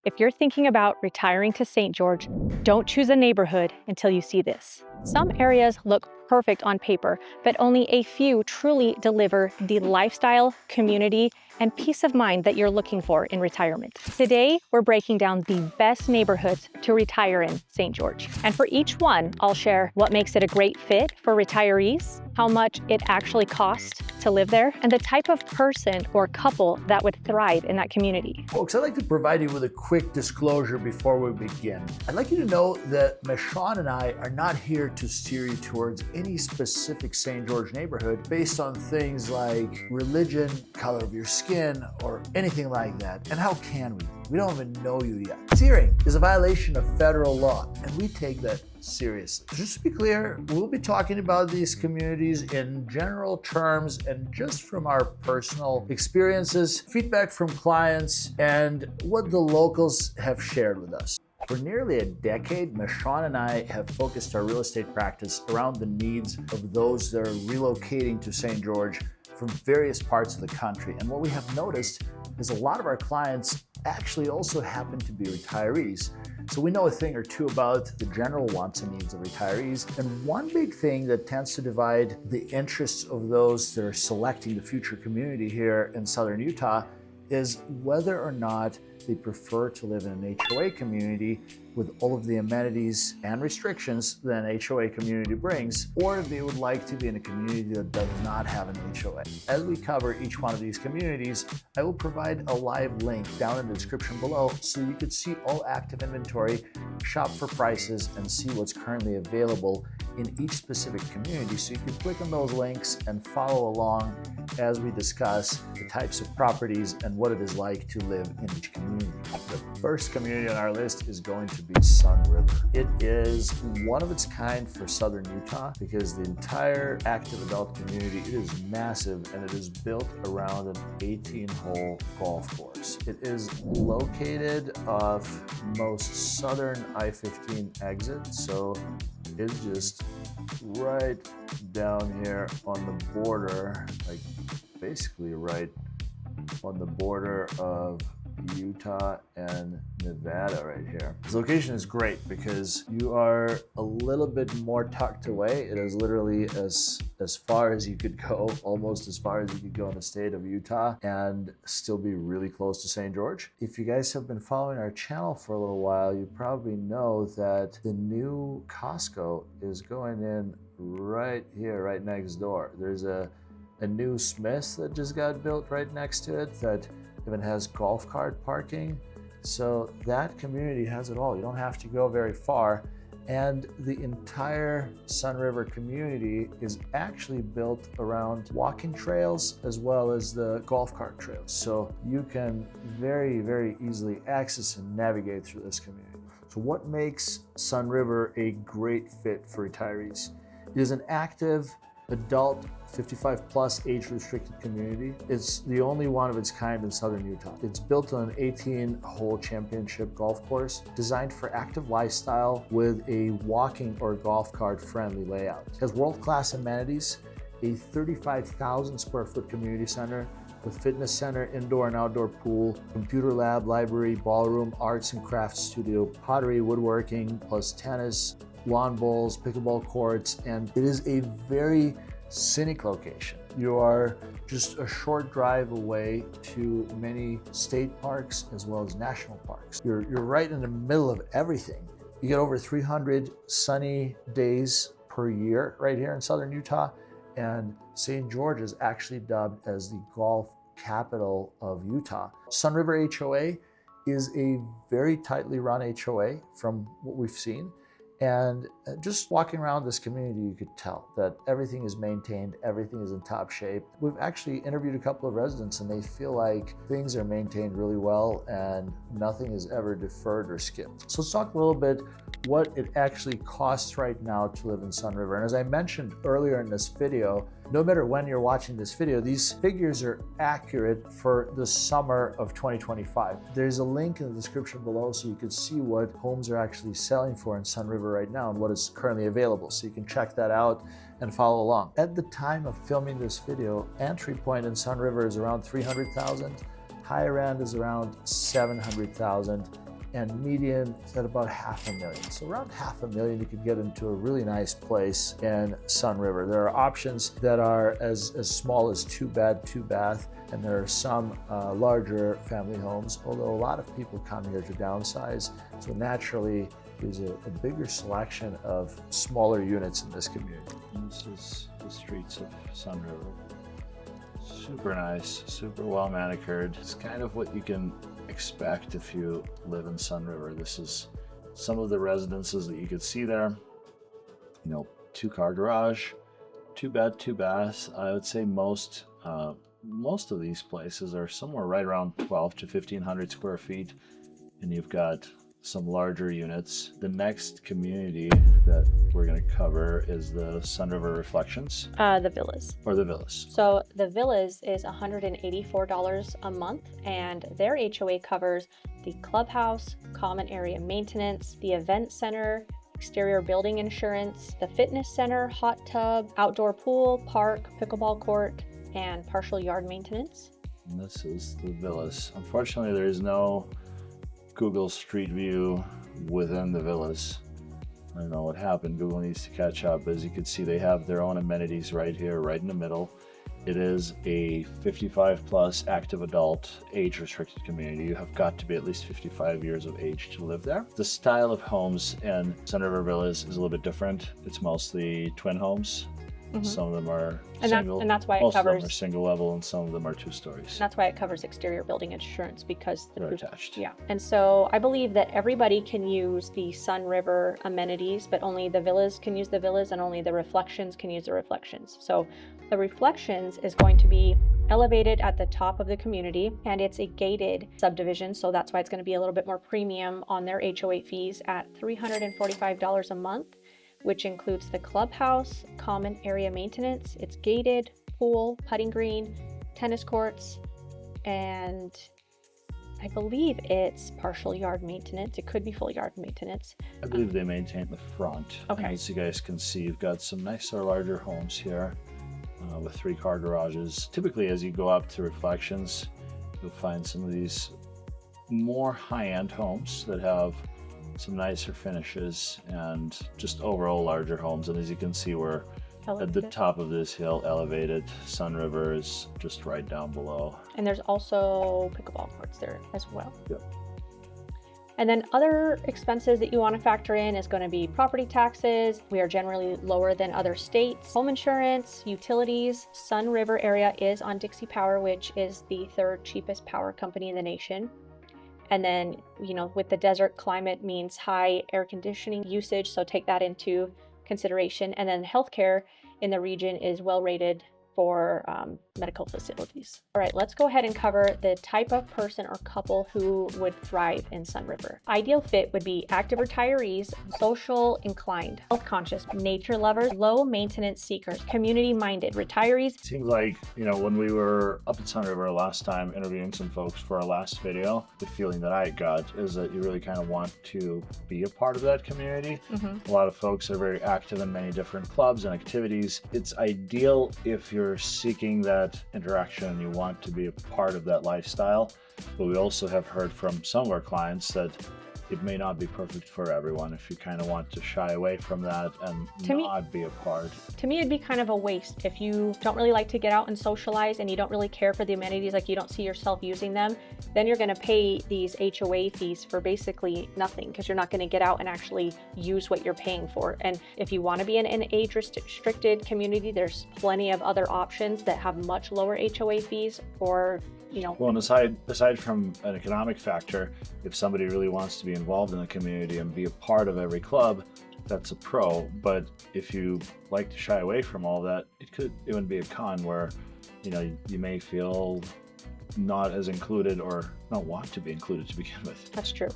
If you're thinking about retiring to St. George, don't choose a neighborhood until you see this. Some areas look perfect on paper, but only a few truly deliver the lifestyle, community, and peace of mind that you're looking for in retirement. Today, we're breaking down the best neighborhoods to retire in St. George. And for each one, I'll share what makes it a great fit for retirees, how much it actually costs to live there, and the type of person or couple that would thrive in that community. Folks, I'd like to provide you with a quick disclosure before we begin. I'd like you to know that Michonne and I are not here to steer you towards any specific St. George neighborhood based on things like religion, color of your skin, or anything like that. And how can we? We don't even know you yet. Steering is a violation of federal law, and we take that seriously. Just to be clear, we'll be talking about these communities in general terms and just from our personal experiences, feedback from clients, and what the locals have shared with us. For nearly a decade, Michonne and I have focused our real estate practice around the needs of those that are relocating to St. George from various parts of the country. And what we have noticed is a lot of our clients actually also happen to be retirees. So we know a thing or two about the general wants and needs of retirees. And one big thing that tends to divide the interests of those that are selecting the future community here in Southern Utah is whether or not they prefer to live in an HOA community with all of the amenities and restrictions that an HOA community brings, or if they would like to be in a community that does not have an HOA. As we cover each one of these communities, I will provide a live link down in the description below so you can see all active inventory, shop for prices, and see what's currently available in each specific community. So you can click on those links and follow along as we discuss the types of properties and what it is like to live in each community. The first community on our list is going to be Sun River. It is one of its kind for Southern Utah because the entire active adult community, it is massive and it is built around an 18-hole golf course. It is located off most southern I-15 exit, so it's just right down here on the border, like basically right on the border of Utah and Nevada right here. This location is great because you are a little bit more tucked away. It is literally as far as you could go, almost as far as you could go in the state of Utah and still be really close to St. George. If you guys have been following our channel for a little while, you probably know that the new Costco is going in right here, right next door. There's a new Smith's that just got built right next to it that even has golf cart parking. So that community has it all. You don't have to go very far. And the entire Sun River community is actually built around walking trails as well as the golf cart trails. So you can very, very easily access and navigate through this community. So what makes Sun River a great fit for retirees? It is an active adult 55 plus age restricted community. It's the only one of its kind in Southern Utah. It's built on an 18-hole championship golf course designed for active lifestyle with a walking or golf cart friendly layout. It has world-class amenities, a 35,000 square foot community center with fitness center, indoor and outdoor pool, computer lab, library, ballroom, arts and crafts studio, pottery, woodworking, plus tennis, lawn bowls, pickleball courts, and it is a very scenic location. You are just a short drive away to many state parks as well as national parks. You're right in the middle of everything. You get over 300 sunny days per year right here in Southern Utah, and St. George is actually dubbed as the golf capital of Utah. Sun River HOA is a very tightly run HOA from what we've seen. And just walking around this community, you could tell that everything is maintained, everything is in top shape. We've actually interviewed a couple of residents and they feel like things are maintained really well and nothing is ever deferred or skipped. So let's talk a little bit what it actually costs right now to live in Sun River. And as I mentioned earlier in this video, no matter when you're watching this video, these figures are accurate for the summer of 2025. There's a link in the description below so you can see what homes are actually selling for in Sun River right now and what is currently available. So you can check that out and follow along. At the time of filming this video, entry point in Sun River is around 300,000. Higher end is around 700,000. and median is at about $500,000. So around $500,000, you could get into a really nice place in Sun River. There are options that are as small as 2-bed, 2-bath, and there are some larger family homes, although a lot of people come here to downsize. So naturally, there's a bigger selection of smaller units in this community. This is the streets of Sun River. Super nice, super well manicured. It's kind of what you can expect if you live in Sun River. This is some of the residences that you could see there. You know, 2-car garage, 2-bed, 2-bath. I would say most of these places are somewhere right around 12 to 1,500 square feet, and you've got some larger units. The next community that we're going to cover is the Sun River Reflections. The villas. Or the villas. So the villas is $184 a month, and their HOA covers the clubhouse, common area maintenance, the event center, exterior building insurance, the fitness center, hot tub, outdoor pool, park, pickleball court, and partial yard maintenance. And this is the villas. Unfortunately, there is no Google Street View within the villas. I don't know what happened. Google needs to catch up. As you can see, they have their own amenities right here, right in the middle. It is a 55 plus active adult age restricted community. You have got to be at least 55 years of age to live there. The style of homes in Sun River Villas is a little bit different. It's mostly twin homes. Some of them are single. And that's why it most covers. of them are single level, and some of them are 2 stories. That's why it covers exterior building insurance, because They're attached. Yeah. And so I believe that everybody can use the Sun River amenities, but only the villas can use the villas, and only the Reflections can use the Reflections. So the Reflections is going to be elevated at the top of the community, and it's a gated subdivision, so that's why it's going to be a little bit more premium on their HOA fees at $345 a month, which includes the clubhouse, common area maintenance. It's gated, pool, putting green, tennis courts, and I believe it's partial yard maintenance. It could be full yard maintenance. I believe they maintain the front. Okay. And as you guys can see, you've got some nicer, larger homes here with 3-car garages. Typically, as you go up to Reflections, you'll find some of these more high-end homes that have some nicer finishes and just overall larger homes. And as you can see, we're at the top of this hill, elevated. Sun River is just right down below. And there's also pickleball courts there as well. Yep. And then other expenses that you want to factor in is going to be property taxes. We are generally lower than other states. Home insurance, utilities. Sun River area is on Dixie Power, which is the 3rd cheapest power company in the nation. And then, you know, with the desert climate means high air conditioning usage, so take that into consideration. And then healthcare in the region is well rated for medical facilities. All right, let's go ahead and cover the type of person or couple who would thrive in Sun River. Ideal fit would be active retirees, social inclined, health conscious, nature lovers, low maintenance seekers, community minded retirees. Seems like, you know, when we were up at Sun River last time interviewing some folks for our last video, the feeling that I got is that you really kind of want to be a part of that community. A lot of folks are very active in many different clubs and activities. It's ideal if you're seeking that interaction and you want to be a part of that lifestyle. But we also have heard from some of our clients that it may not be perfect for everyone if you kind of want to shy away from that and not be a part. To me, it'd be kind of a waste if you don't really like to get out and socialize and you don't really care for the amenities, like you don't see yourself using them. Then you're going to pay these HOA fees for basically nothing, because you're not going to get out and actually use what you're paying for. And if you want to be in an age restricted community, there's plenty of other options that have much lower HOA fees, or you know. Well, and aside from an economic factor, if somebody really wants to be involved in the community and be a part of every club, that's a pro. But if you like to shy away from all that, it would be a con where, you know, you may feel not as included or not want to be included to begin with. That's true.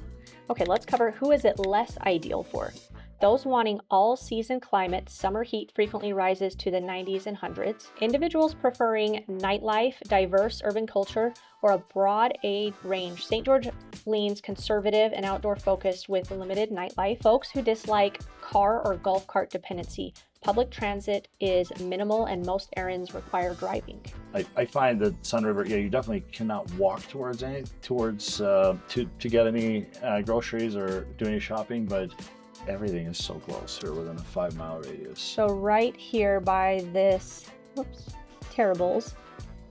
Okay, let's cover who is it less ideal for. Those wanting all-season climate, summer heat frequently rises to the 90s and hundreds. Individuals preferring nightlife, diverse urban culture, or a broad age range. St. George leans conservative and outdoor focused with limited nightlife. Folks who dislike car or golf cart dependency. Public transit is minimal and most errands require driving. I find that Sunriver, yeah, you definitely cannot walk to get any groceries or do any shopping, but everything is so close here within a 5-mile radius. So right here by this, Terribles,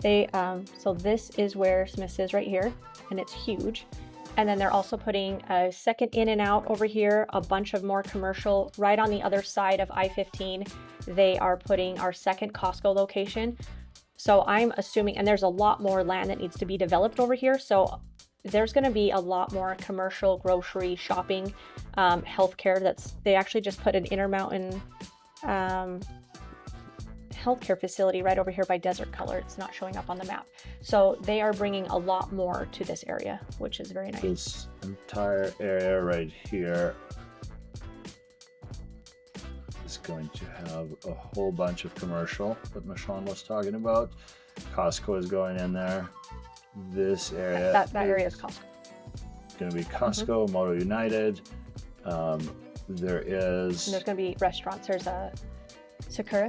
so this is where Smith's is right here, and it's huge. And then they're also putting a second In-N-Out over here, a bunch of more commercial. Right on the other side of I-15, they are putting our second Costco location. So I'm assuming, and there's a lot more land that needs to be developed over here. So there's going to be a lot more commercial, grocery, shopping, healthcare. They actually just put an Intermountain healthcare facility right over here by Desert Color. It's not showing up on the map. So they are bringing a lot more to this area, which is very nice. This entire area right here is going to have a whole bunch of commercial that Michonne was talking about. Costco is going in there. This area, that area is Costco. Going to be Costco, Moto United. There is. And there's going to be restaurants. There's a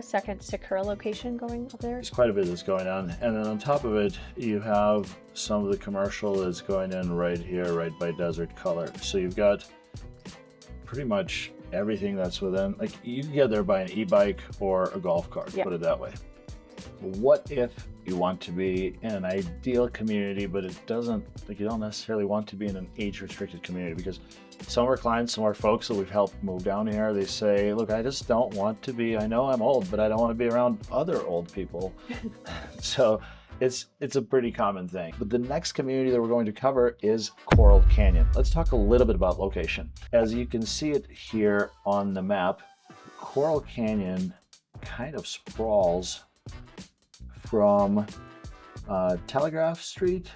second Sakura location going up there. There's quite a bit that's going on. And then on top of it, you have some of the commercial that's going in right here, right by Desert Color. So you've got pretty much everything that's within, like you can get there by an e-bike or a golf cart, put it that way. What if you want to be in an ideal community, but it doesn't, like you don't necessarily want to be in an age-restricted community? Because some of our clients, some of our folks that we've helped move down here, they say, look, I just don't want to be, I know I'm old, but I don't want to be around other old people. So it's a pretty common thing. But the next community that we're going to cover is Coral Canyon. Let's talk a little bit about location. As you can see it here on the map, Coral Canyon kind of sprawls from Telegraph Street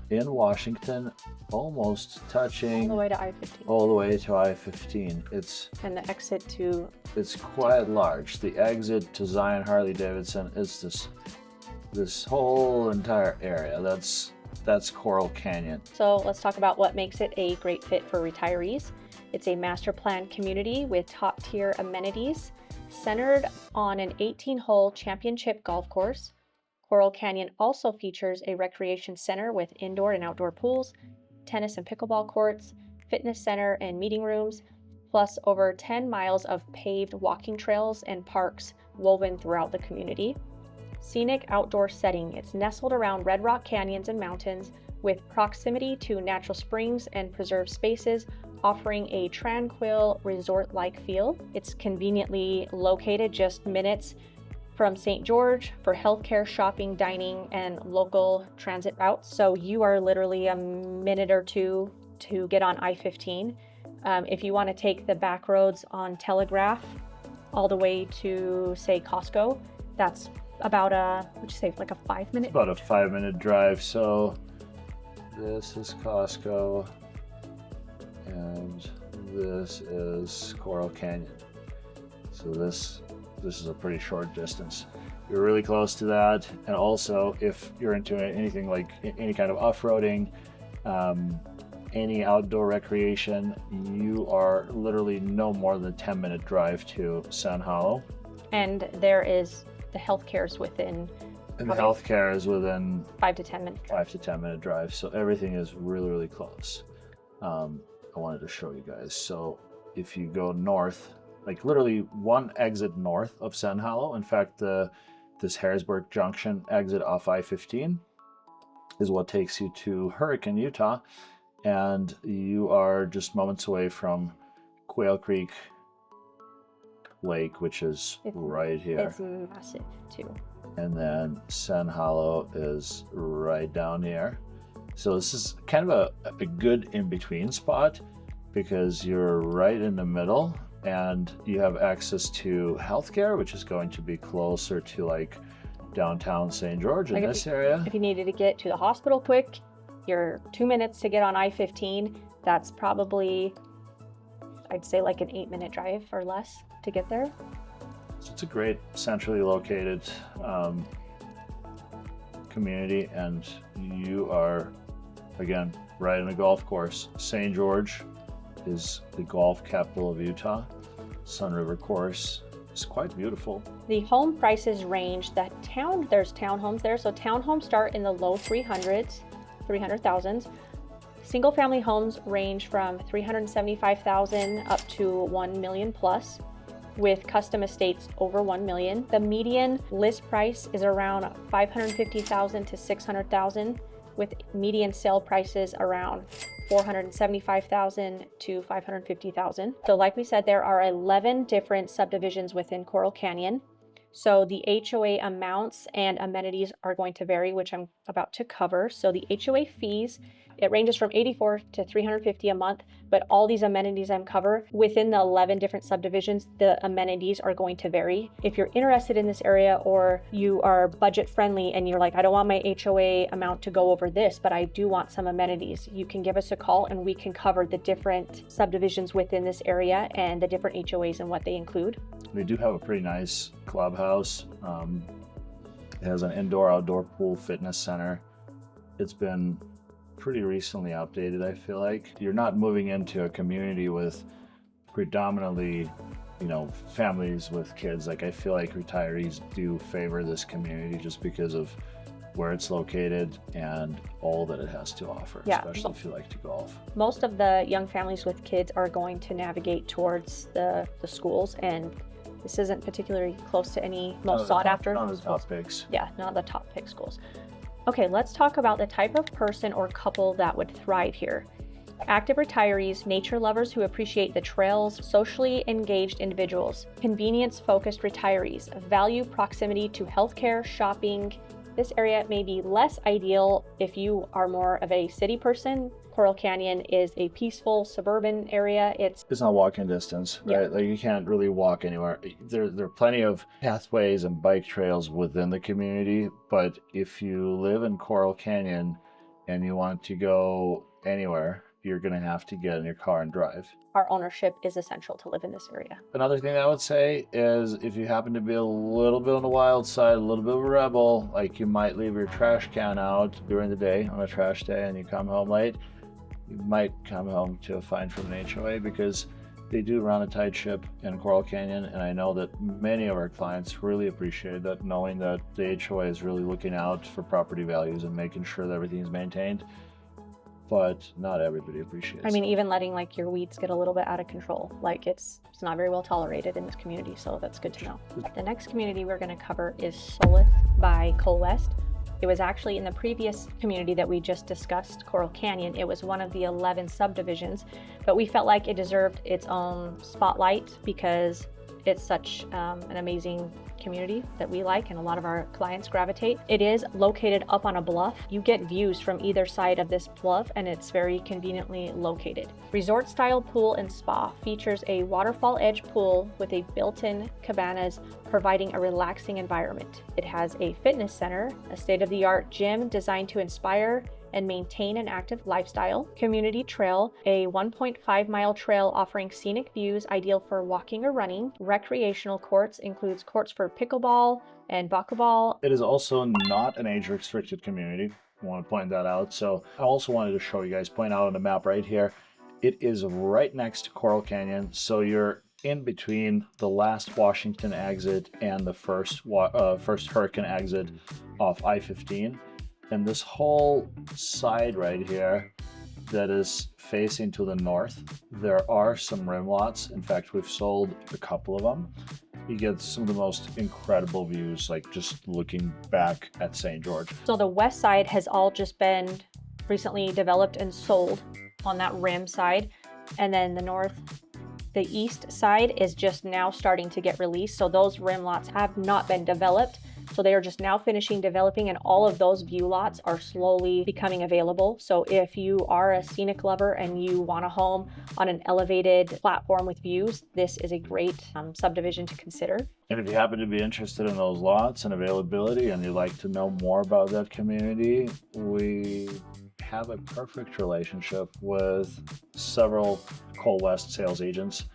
in Washington, almost touching all the way to I-15. All the way to I-15. And the exit to. It's quite large. The exit to Zion Harley Davidson is this whole entire area. That's Coral Canyon. So let's talk about what makes it a great fit for retirees. It's a master planned community with top tier amenities, centered on an 18-hole championship golf course. Coral Canyon also features a recreation center with indoor and outdoor pools, tennis and pickleball courts, fitness center and meeting rooms, plus over 10 miles of paved walking trails and parks woven throughout the community. Scenic outdoor setting. It's nestled around Red Rock canyons and mountains with proximity to natural springs and preserved spaces, offering a tranquil resort-like feel. It's conveniently located just minutes from St. George for healthcare, shopping, dining, and local transit routes. So you are literally a minute or two to get on I-15. If you want to take the back roads on Telegraph all the way to, say, Costco, that's about like a 5-minute? About a 5-minute drive. So this is Costco, and this is Coral Canyon. So this is a pretty short distance. You're really close to that. And also, if you're into anything like any kind of off-roading, any outdoor recreation, you are literally no more than a 10-minute drive to Sand Hollow. And there is the healthcare's within. And the healthcare is within 5 to 10 minutes. 5 to 10 minute drive. So everything is really, really close. I wanted to show you guys. So if you go north, like literally one exit north of Sand Hollow, in fact, this Harrisburg Junction exit off I-15 is what takes you to Hurricane, Utah. And you are just moments away from Quail Creek Lake, which is right here. It's massive too. And then Sand Hollow is right down here. So this is kind of a good in-between spot because you're right in the middle and you have access to healthcare, which is going to be closer to like downtown St. George in this area. If you needed to get to the hospital quick, you're 2 minutes to get on I-15. That's probably I'd say like an 8-minute drive or less to get there. So it's a great centrally located community, and you are, again, right in a golf course. St. George is the golf capital of Utah. Sunriver Course is quite beautiful. The home prices range, there's townhomes there. So townhomes start in the low 300,000s. Single family homes range from 375,000 up to 1 million plus, with custom estates over 1 million. The median list price is around 550,000 to 600,000, with median sale prices around 475,000 to 550,000. So like we said, there are 11 different subdivisions within Coral Canyon. So the HOA amounts and amenities are going to vary, which I'm about to cover. So the HOA fees, it ranges from $84 to $350 a month, but all these amenities I'm cover within the 11 different subdivisions, the amenities are going to vary. If you're interested in this area, or you are budget friendly and you're like, I don't want my HOA amount to go over this, but I do want some amenities, you can give us a call and we can cover the different subdivisions within this area and the different HOAs and what they include. We do have a pretty nice clubhouse. It has an indoor-outdoor pool fitness center. It's been pretty recently updated, I feel like. You're not moving into a community with predominantly, families with kids. Like, I feel like retirees do favor this community just because of where it's located and all that it has to offer, especially if you like to golf. Most of the young families with kids are going to navigate towards the schools, and this isn't particularly close to any most sought after. Not the top picks. Yeah, not the top pick schools. Okay, let's talk about the type of person or couple that would thrive here. Active retirees, nature lovers who appreciate the trails, socially engaged individuals, convenience-focused retirees, value proximity to healthcare, shopping. This area may be less ideal if you are more of a city person. Coral Canyon is a peaceful suburban area. It's not walking distance, right? Yeah. Like, you can't really walk anywhere. There are plenty of pathways and bike trails within the community, but if you live in Coral Canyon and you want to go anywhere, you're going to have to get in your car and drive. Our ownership is essential to live in this area. Another thing I would say is, if you happen to be a little bit on the wild side, a little bit of a rebel, like you might leave your trash can out during the day on a trash day and you come home late, you might come home to a fine from an HOA, because they do run a tight ship in Coral Canyon, and I know that many of our clients really appreciate that, knowing that the HOA is really looking out for property values and making sure that everything is maintained. But not everybody appreciates it. I mean, even letting like your weeds get a little bit out of control, like it's not very well tolerated in this community, so that's good to know. The next community we're going to cover is Solith by Colwest. It was actually in the previous community that we just discussed, Coral Canyon. It was one of the 11 subdivisions, but we felt like it deserved its own spotlight because it's such an amazing community that we like and a lot of our clients gravitate. It is located up on a bluff. You get views from either side of this bluff, and it's very conveniently located. Resort style pool and spa features a waterfall edge pool with a built-in cabanas, providing a relaxing environment. It has a fitness center, a state-of-the-art gym designed to inspire and maintain an active lifestyle, community trail, a 1.5 mile trail offering scenic views ideal for walking or running, recreational courts, includes courts for pickleball and buckeball. It is also not an age-restricted community. I want to point that out. So I also wanted to show you guys, point out on the map right here, it is right next to Coral Canyon. So you're in between the last Washington exit and the first Hurricane exit off I-15. And this whole side right here that is facing to the north, there are some rim lots. In fact, we've sold a couple of them. You get some of the most incredible views, like just looking back at St. George. So the west side has all just been recently developed and sold on that rim side. And then the east side is just now starting to get released. So those rim lots have not been developed. So they are just now finishing developing, and all of those view lots are slowly becoming available. So if you are a scenic lover and you want a home on an elevated platform with views, this is a great subdivision to consider. And if you happen to be interested in those lots and availability and you'd like to know more about that community, we have a perfect relationship with several Coal West sales agents,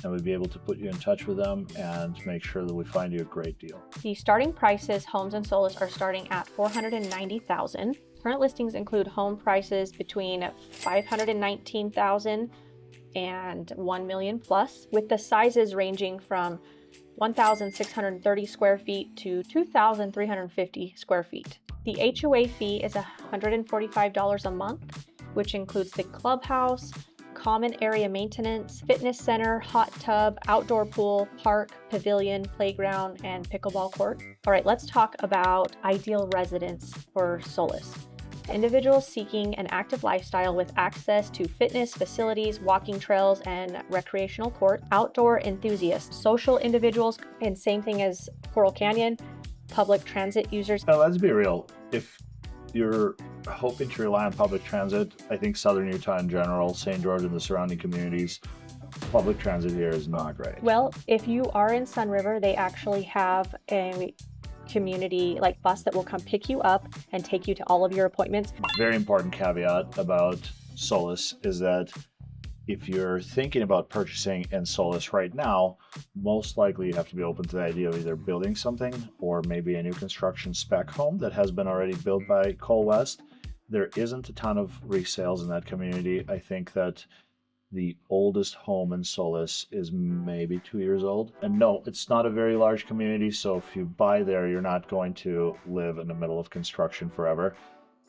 and we'd be able to put you in touch with them and make sure that we find you a great deal. The starting prices, Homes and Solis, are starting at $490,000. Current listings include home prices between $519,000 and $1 million plus, with the sizes ranging from 1,630 square feet to 2,350 square feet. The HOA fee is $145 a month, which includes the clubhouse, common area maintenance, fitness center, hot tub, outdoor pool, park, pavilion, playground, and pickleball court. All right, let's talk about ideal residence for Solis. Individuals seeking an active lifestyle with access to fitness facilities, walking trails, and recreational court. Outdoor enthusiasts, social individuals, and same thing as Coral Canyon, public transit users. Now, let's be real. If you're hoping to rely on public transit, I think Southern Utah in general, St. George and the surrounding communities, public transit here is not great. Well, if you are in Sun River, they actually have a community like bus that will come pick you up and take you to all of your appointments. Very important caveat about Solis is that if you're thinking about purchasing in Solis right now, most likely you have to be open to the idea of either building something or maybe a new construction spec home that has been already built by Coal West. There isn't a ton of resales in that community. I think that the oldest home in Solis is maybe 2 years old. And no, it's not a very large community, so if you buy there, you're not going to live in the middle of construction forever.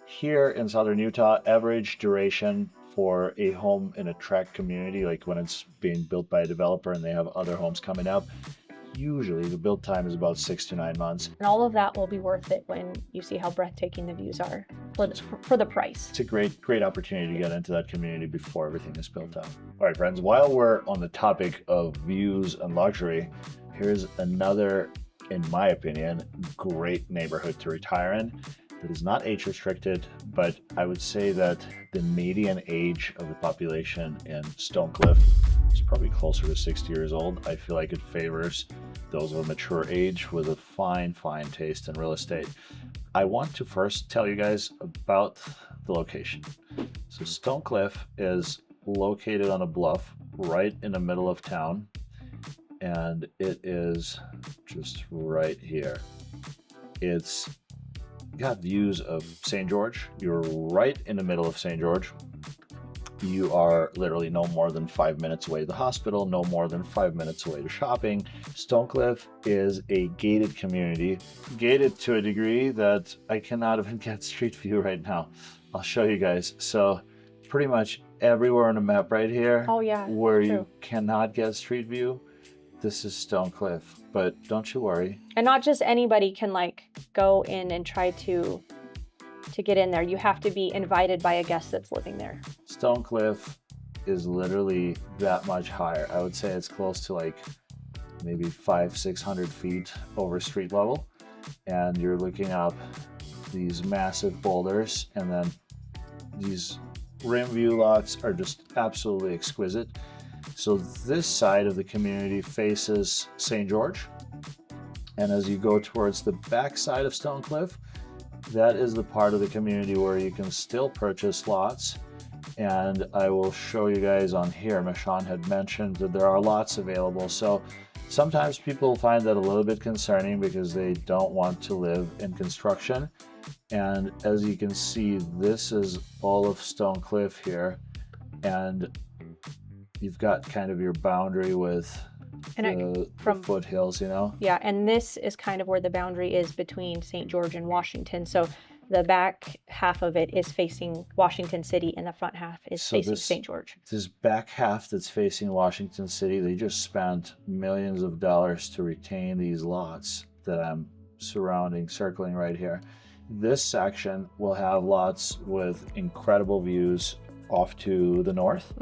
Here in Southern Utah, average duration for a home in a tract community, like when it's being built by a developer and they have other homes coming up, usually the build time is about 6 to 9 months. And all of that will be worth it when you see how breathtaking the views are for the price. It's a great opportunity to get into that community before everything is built up. All right, friends, while we're on the topic of views and luxury, here's another, in my opinion, great neighborhood to retire in. It is not age restricted, but I would say that the median age of the population in Stonecliff is probably closer to 60 years old. I feel like it favors those of a mature age with a fine taste in real estate. I want to first tell you guys about the location. So Stonecliff is located on a bluff right in the middle of town, and it is just right here. It's got views of St. George. You're right in the middle of St. George. You are literally no more than 5 minutes away to the hospital, no more than 5 minutes away to shopping. Stonecliff is a gated community, gated to a degree that I cannot even get street view right now. I'll show you guys. So pretty much everywhere on the map right here, Oh yeah, where true. you cannot get street view, this is Stonecliff. But don't you worry. And not just anybody can like go in and try to get in there. You have to be invited by a guest that's living there. Stonecliff is literally that much higher. I would say it's close to like maybe 500-600 feet over street level. And you're looking up these massive boulders, and then these rim view lots are just absolutely exquisite. So this side of the community faces St. George. And as you go towards the back side of Stonecliff, that is the part of the community where you can still purchase lots. And I will show you guys on here. Michonne had mentioned that there are lots available. So sometimes people find that a little bit concerning because they don't want to live in construction. And as you can see, this is all of Stonecliff here. And you've got kind of your boundary with the foothills, you know? Yeah, and this is kind of where the boundary is between St. George and Washington. So the back half of it is facing Washington City and the front half is facing St. George. This back half that's facing Washington City, they just spent millions of dollars to retain these lots that I'm circling right here. This section will have lots with incredible views off to the north,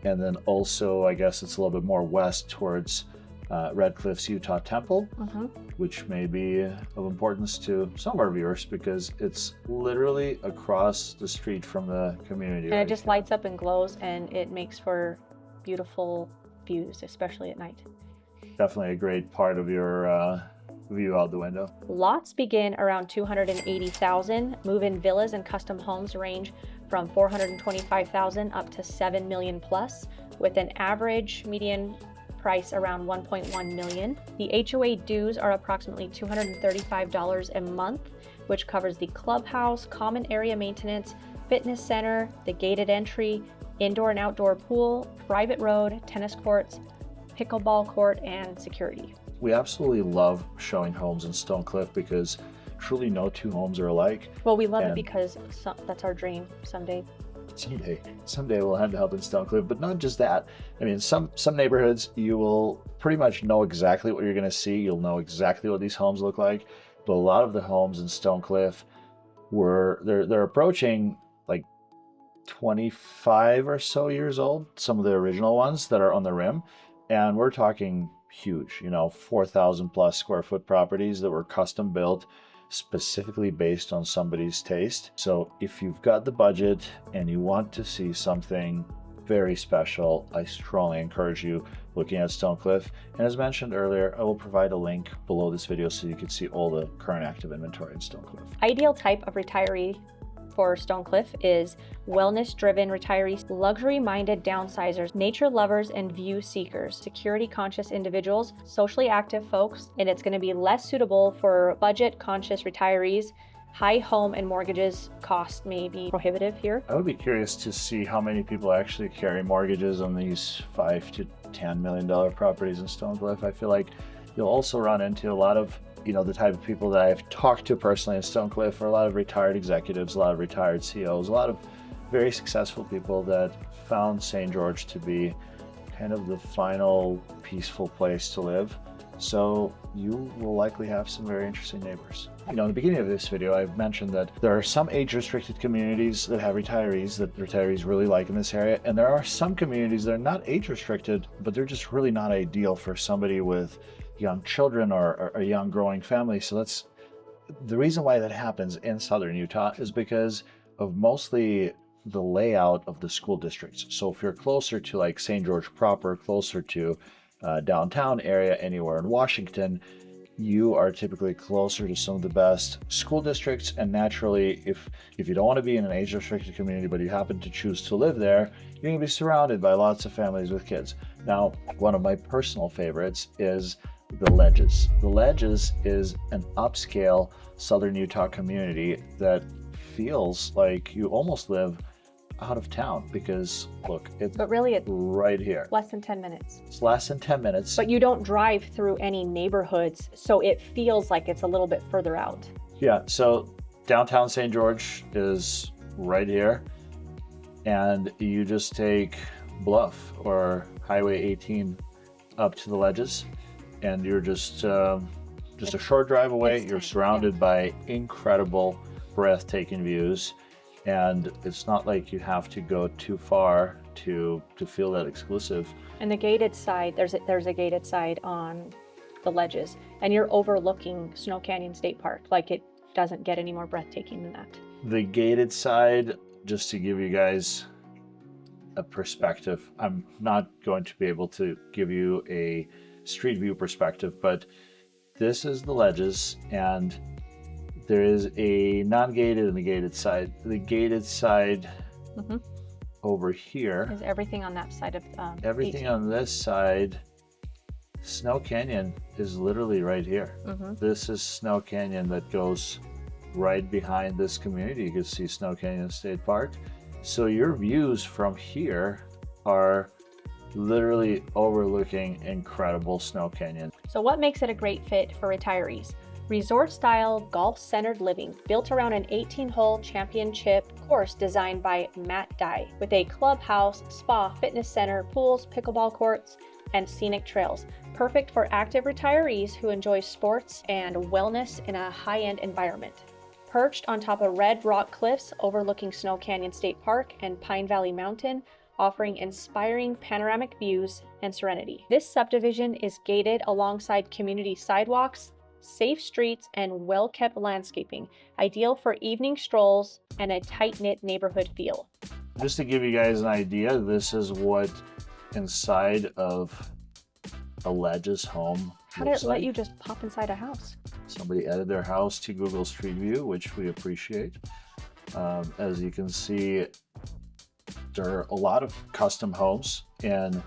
and then also I guess it's a little bit more west towards Red Cliffs Utah Temple, which may be of importance to some of our viewers because it's literally across the street from the community. And it just lights up and glows, and it makes for beautiful views, especially at night. Definitely a great part of your view out the window. Lots begin around $280,000. Move-in villas and custom homes range from 425,000 up to 7 million plus, with an average median price around 1.1 million. The HOA dues are approximately $235 a month, which covers the clubhouse, common area maintenance, fitness center, the gated entry, indoor and outdoor pool, private road, tennis courts, pickleball court, and security. We absolutely love showing homes in Stonecliff because truly no two homes are alike. Well, we love it And- because that's our dream someday. Someday we'll end up in Stonecliff, but not just that. I mean, some neighborhoods you will pretty much know exactly what you're going to see. You'll know exactly what these homes look like. But a lot of the homes in Stonecliff they're approaching like 25 or so years old. Some of the original ones that are on the rim, and we're talking huge. 4,000 plus square foot properties that were custom built specifically based on somebody's taste. So if you've got the budget and you want to see something very special, I strongly encourage you looking at Stonecliff. And as mentioned earlier, I will provide a link below this video so you can see all the current active inventory in Stonecliff. Ideal type of retiree for Stonecliff is wellness-driven retirees, luxury-minded downsizers, nature lovers and view seekers, security-conscious individuals, socially active folks, and it's going to be less suitable for budget-conscious retirees. High home and mortgages cost may be prohibitive here. I would be curious to see how many people actually carry mortgages on these $5 to $10 million properties in Stonecliff. I feel like you'll also run into a lot of the type of people that I've talked to personally in Stonecliff are a lot of retired executives, a lot of retired CEOs, a lot of very successful people that found St. George to be kind of the final peaceful place to live. So you will likely have some very interesting neighbors. In the beginning of this video, I've mentioned that there are some age-restricted communities that have retirees that retirees really like in this area. And there are some communities that are not age-restricted, but they're just really not ideal for somebody with young children or a young growing family. So that's the reason why that happens in Southern Utah is because of mostly the layout of the school districts. So if you're closer to like St. George proper, closer to downtown area, anywhere in Washington, you are typically closer to some of the best school districts. And naturally, if you don't want to be in an age-restricted community, but you happen to choose to live there, you're going to be surrounded by lots of families with kids. Now, one of my personal favorites is the Ledges. The Ledges is an upscale Southern Utah community that feels like you almost live out of town because look, it's But really, it's right here. less than 10 minutes. It's less than 10 minutes. But you don't drive through any neighborhoods, so it feels like it's a little bit further out. Yeah, so downtown St. George is right here, and you just take Bluff or Highway 18 up to the Ledges, and you're just a short drive away. You're surrounded by incredible, breathtaking views, and it's not like you have to go too far to feel that exclusive. And the gated side, there's a gated side on the Ledges, and you're overlooking Snow Canyon State Park. Like, it doesn't get any more breathtaking than that. The gated side, just to give you guys a perspective, I'm not going to be able to give you a street view perspective, but this is the Ledges, and there is a non-gated and a gated side. The gated side over here Is everything on that side of everything 18. on this side, Snow Canyon is literally right here. This is Snow Canyon that goes right behind this community. You can see Snow Canyon State Park. So your views from here are literally overlooking incredible Snow Canyon. So what makes it a great fit for retirees? Resort-style, golf-centered living built around an 18-hole championship course designed by Matt Dye, with a clubhouse, spa, fitness center, pools, pickleball courts, and scenic trails. Perfect for active retirees who enjoy sports and wellness in a high-end environment. Perched on top of red rock cliffs overlooking Snow Canyon State Park and Pine Valley Mountain, offering inspiring panoramic views and serenity. This subdivision is gated alongside community sidewalks, safe streets, and well-kept landscaping, ideal for evening strolls and a tight-knit neighborhood feel. Just to give you guys an idea, this is what inside of a Ledges home How did looks it let like. you just pop inside a house? Somebody added their house to Google Street View, which we appreciate. As you can see, there are a lot of custom homes in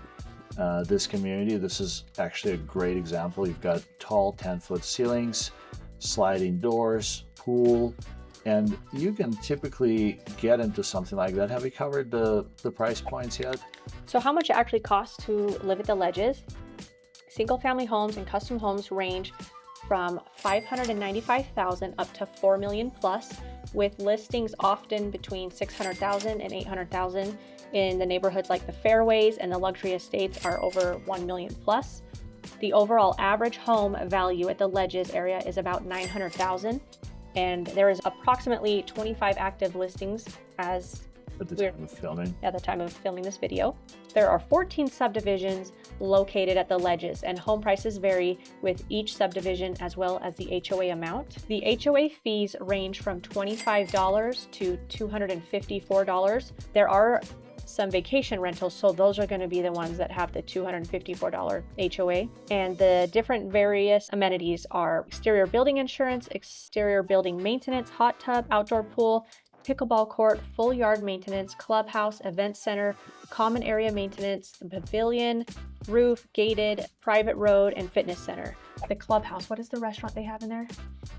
this community. This is actually a great example. You've got tall 10-foot ceilings, sliding doors, pool, and you can typically get into something like that. Have we covered the price points yet? So how much it actually costs to live at the Ledges? Single family homes and custom homes range from $595,000 up to $4 million plus, with listings often between $600,000 and $800,000. In the neighborhoods like the Fairways and the luxury estates are over $1 million plus. The overall average home value at the Ledges area is about $900,000, and there is approximately 25 active listings as At the time of filming. at the time of filming this video. There are 14 subdivisions located at the Ledges, and home prices vary with each subdivision as well as the HOA amount. The HOA fees range from $25 to $254. There are some vacation rentals, so those are going to be the ones that have the $254 HOA. And the different various amenities are exterior building insurance, exterior building maintenance, hot tub, outdoor pool, pickleball court, full yard maintenance, clubhouse, event center, common area maintenance, the pavilion, roof, gated, private road, and fitness center. The clubhouse, what is the restaurant they have in there?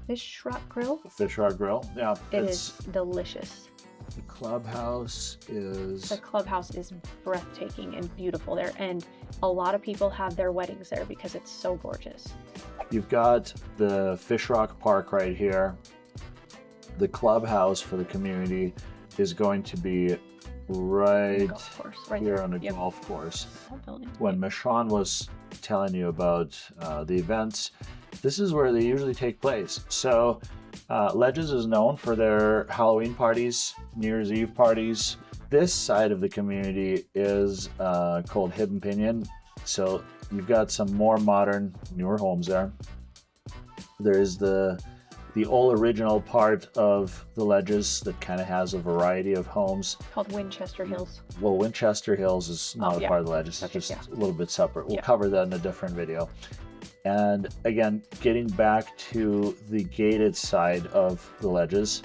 Fish Rock Grill? Fish Rock Grill. Yeah, It is delicious. The clubhouse is. The clubhouse is breathtaking and beautiful there, and a lot of people have their weddings there because it's so gorgeous. You've got the Fish Rock Park right here. The clubhouse for the community is going to be right Golf course, right here there. on a Yep. golf course. Whole building. When Michon was telling you about the events, this is where they usually take place. So Ledges is known for their Halloween parties, New Year's Eve parties. This side of the community is called Hidden Pinion. So you've got some more modern, newer homes there. There's the old original part of the Ledges that kind of has a variety of homes. Called Winchester Hills. Well, Winchester Hills is not Oh, a yeah. part of the Ledges, it's Okay, just yeah. a little bit separate. We'll Yeah. cover that in a different video. And again, getting back to the gated side of the Ledges,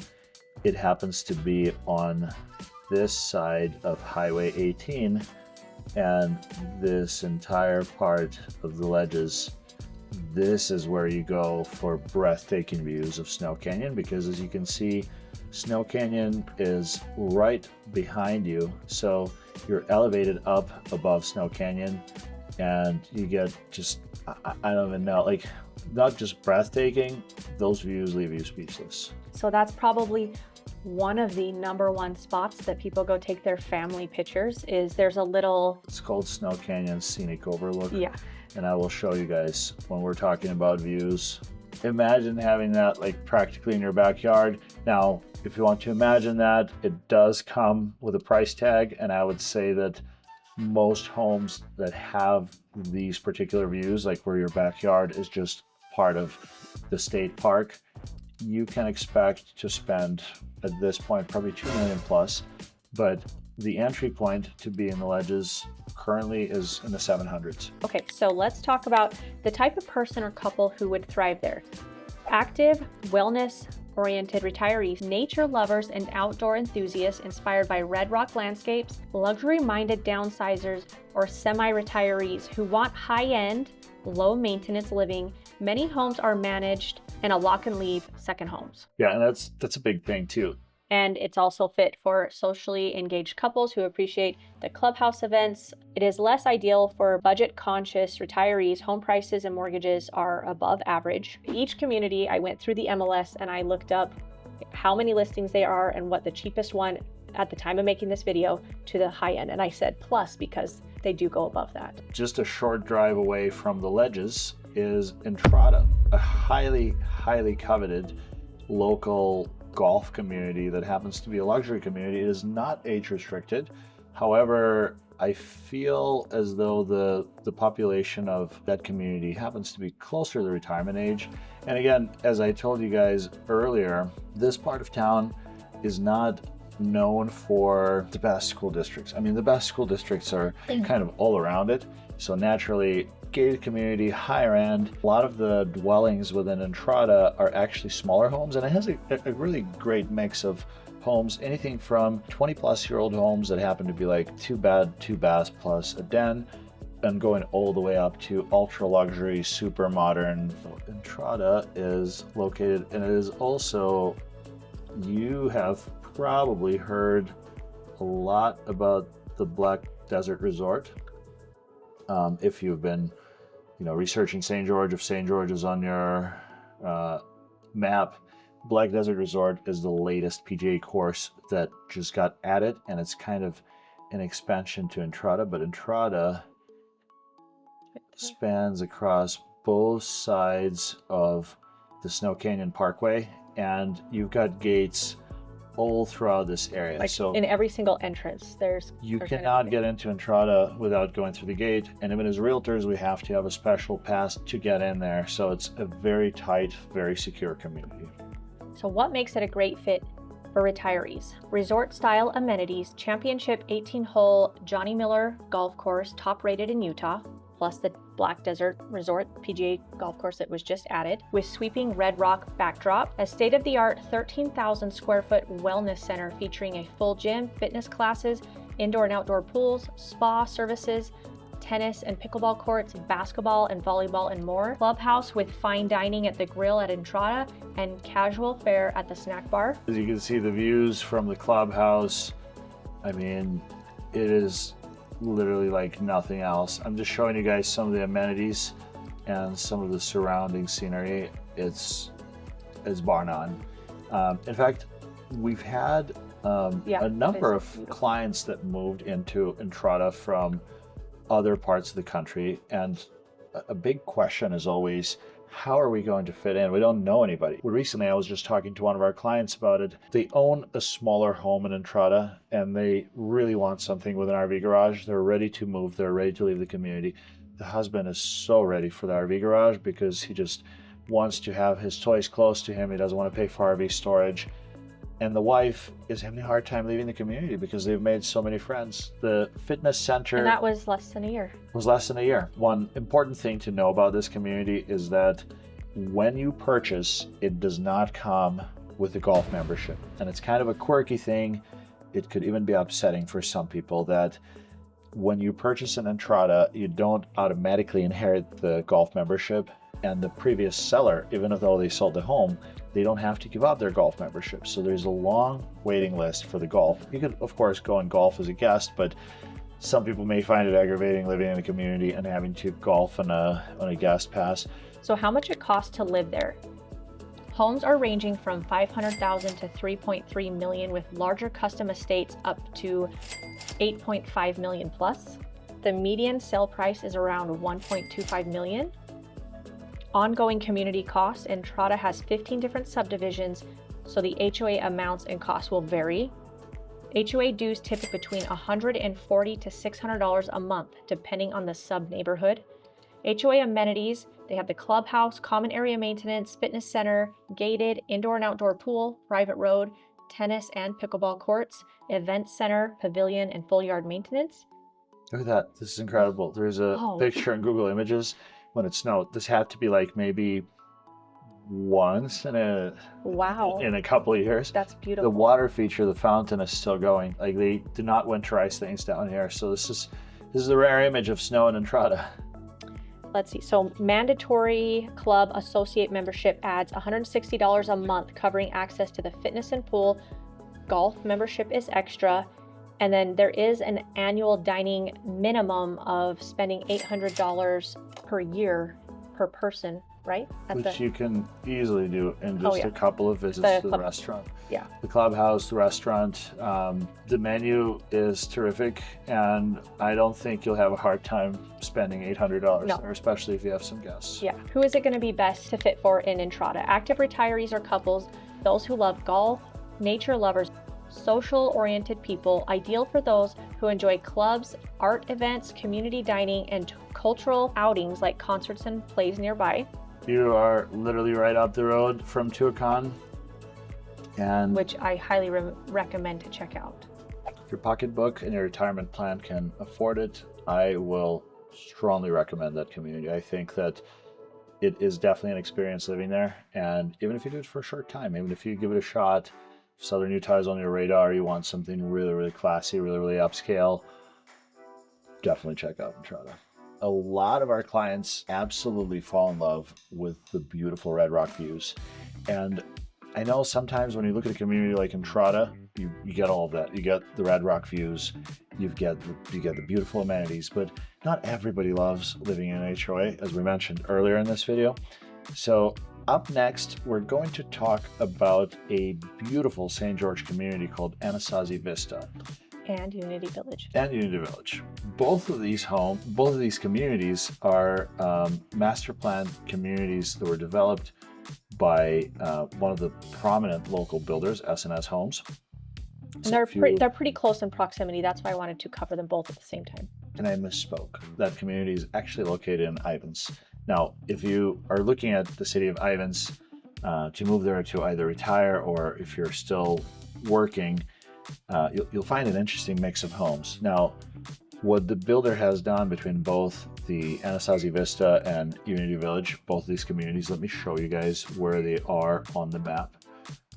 it happens to be on this side of Highway 18, and this entire part of the Ledges, this is where you go for breathtaking views of Snow Canyon, because as you can see, Snow Canyon is right behind you. So you're elevated up above Snow Canyon, and you get just, I don't even know, like, not just breathtaking, those views leave you speechless. So that's probably one of the #1 spots that people go take their family pictures. Is there's a little, It's called Snow Canyon Scenic Overlook. yeah, And I will show you guys when we're talking about views. Imagine having that like practically in your backyard. Now, if you want to imagine that, it does come with a price tag, and I would say that most homes that have these particular views, like where your backyard is just part of the state park, you can expect to spend at this point probably $2 million plus, but the entry point to be in the Ledges currently is in the 700s. okay, so let's talk about the type of person or couple who would thrive there. Active, wellness-oriented retirees, nature lovers, and outdoor enthusiasts inspired by red rock landscapes, luxury-minded downsizers, or semi-retirees who want high-end, low-maintenance living. Many homes are managed in a lock-and-leave second homes. Yeah, and that's a big thing too. And it's also fit for socially engaged couples who appreciate the clubhouse events. It is less ideal for budget-conscious retirees. Home prices and mortgages are above average. Each community, I went through the MLS and I looked up how many listings there are and what the cheapest one at the time of making this video to the high end. And I said plus because they do go above that. Just a short drive away from the Ledges is Entrada, a highly, highly coveted local golf community that happens to be a luxury community. It is not age restricted. However, I feel as though the population of that community happens to be closer to the retirement age. And again, as I told you guys earlier, this part of town is not known for the best school districts. I mean, the best school districts are kind of all around it. So naturally, gated community, higher end. A lot of the dwellings within Entrada are actually smaller homes, and it has a really great mix of homes, anything from 20-plus-year-old homes that happen to be like 2-bed, 2-bath plus a den, and going all the way up to ultra luxury, super modern. Entrada is located, and it is also, you have probably heard a lot about the Black Desert Resort. If you've been, researching St. George, if St. George is on your map, Black Desert Resort is the latest PGA course that just got added, and it's kind of an expansion to Entrada, but Entrada spans across both sides of the Snow Canyon Parkway, and you've got gates all throughout this area. Like so in every single entrance, you cannot get into Entrada without going through the gate, and even as realtors, we have to have a special pass to get in there. So it's a very tight, very secure community. So what makes it a great fit for retirees? Resort-style amenities, championship 18-hole Johnny Miller golf course, top rated in Utah, plus the Black Desert Resort PGA golf course that was just added, with sweeping red rock backdrop, a state-of-the-art 13,000 square foot wellness center featuring a full gym, fitness classes, indoor and outdoor pools, spa services, tennis and pickleball courts, basketball and volleyball, and more. Clubhouse with fine dining at the grill at Entrada and casual fare at the snack bar. As you can see the views from the clubhouse, I mean, it is literally like nothing else. I'm just showing you guys some of the amenities and some of the surrounding scenery. It's bar none. In fact, we've had a number of clients that moved into Entrada from other parts of the country, and a big question is always, how are we going to fit in? We don't know anybody. Recently, I was just talking to one of our clients about it. They own a smaller home in Entrada, and they really want something with an RV garage. They're ready to move. They're ready to leave the community. The husband is so ready for the RV garage because he just wants to have his toys close to him. He doesn't want to pay for RV storage. And the wife is having a hard time leaving the community because they've made so many friends. The fitness center... And that was less than a year. Was less than a year. One important thing to know about this community is that when you purchase, it does not come with a golf membership. And it's kind of a quirky thing. It could even be upsetting for some people that when you purchase an Entrada, you don't automatically inherit the golf membership. And the previous seller, even though they sold the home, they don't have to give up their golf membership. So there's a long waiting list for the golf. You could, of course, go and golf as a guest, but some people may find it aggravating living in a community and having to golf on a guest pass. So how much it costs to live there? Homes are ranging from $500,000 to $3.3 million, with larger custom estates up to $8.5 million plus. The median sale price is around $1.25 million. Ongoing community costs. Entrada has 15 different subdivisions, so the HOA amounts and costs will vary. HOA dues typically between $140 to $600 a month, depending on the sub-neighborhood. HOA amenities, they have the clubhouse, common area maintenance, fitness center, gated indoor and outdoor pool, private road, tennis and pickleball courts, event center, pavilion, and full yard maintenance. Look at that. This is incredible. There's a picture in Google Images. When it snowed, this had to be like maybe once in a couple of years. That's beautiful. The water feature, the fountain, is still going. Like, they did not winterize things down here. So this is a rare image of snow in Entrada. Let's see. So mandatory club associate membership adds $160 a month, covering access to the fitness and pool. Golf membership is extra. And then there is an annual dining minimum of spending $800 per year per person, right? Which you can easily do in just a couple of visits to the restaurant. Yeah. The clubhouse, the restaurant, the menu is terrific, and I don't think you'll have a hard time spending $800 there, especially if you have some guests. Yeah. Who is it going to be best to fit for in Entrada? Active retirees or couples, those who love golf, nature lovers, social-oriented people, ideal for those who enjoy clubs, art events, community dining, and cultural outings like concerts and plays nearby. You are literally right up the road from Tuacahn, and which I highly recommend to check out. If your pocketbook and your retirement plan can afford it, I will strongly recommend that community. I think that it is definitely an experience living there, and even if you do it for a short time, even if you give it a shot Southern Utah is on your radar, you want something really, really classy, really, really upscale, definitely check out Entrada. A lot of our clients absolutely fall in love with the beautiful Red Rock views. And I know sometimes when you look at a community like Entrada, you get all of that. You get the Red Rock views, you get the beautiful amenities, but not everybody loves living in an HOA, as we mentioned earlier in this video. So up next, we're going to talk about a beautiful St. George community called Anasazi Vista. And Unity Village. And Unity Village. Both of these communities are master planned communities that were developed by one of the prominent local builders, S&S Homes. And they're pretty close in proximity. That's why I wanted to cover them both at the same time. And I misspoke. That community is actually located in Ivins. Now, if you are looking at the city of Ivins to move there to either retire or if you're still working, you'll find an interesting mix of homes. Now, what the builder has done between both the Anasazi Vista and Unity Village, both of these communities, let me show you guys where they are on the map.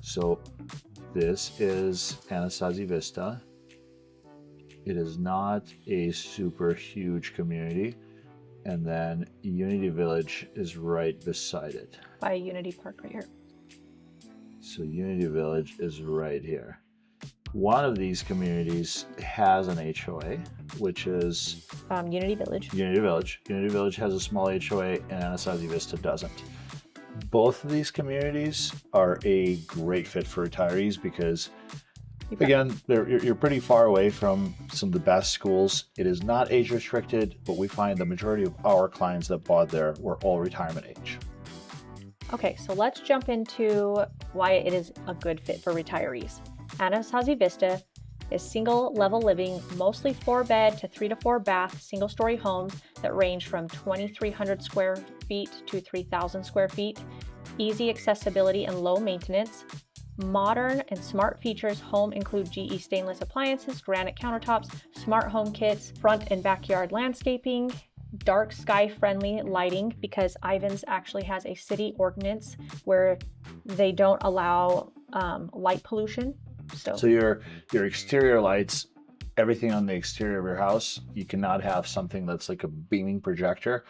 So this is Anasazi Vista. It is not a super huge community. And then Unity Village is right beside it. By Unity Park right here. So Unity Village is right here. One of these communities has an HOA, which is Unity Village. Unity Village. Unity Village has a small HOA and Anasazi Vista doesn't. Both of these communities are a great fit for retirees because, again, you're pretty far away from some of the best schools. It is not age restricted, but we find the majority of our clients that bought there were all retirement age. Okay, so let's jump into why it is a good fit for retirees. Anasazi Vista is single level living, mostly 4-bed to 3 to 4 bath single story homes that range from 2,300 square feet to 3,000 square feet, easy accessibility and low maintenance. Modern and smart features home include GE stainless appliances, granite countertops, smart home kits, front and backyard landscaping, dark sky friendly lighting because Ivins actually has a city ordinance where they don't allow light pollution. So your exterior lights, everything on the exterior of your house, you cannot have something that's like a beaming projector.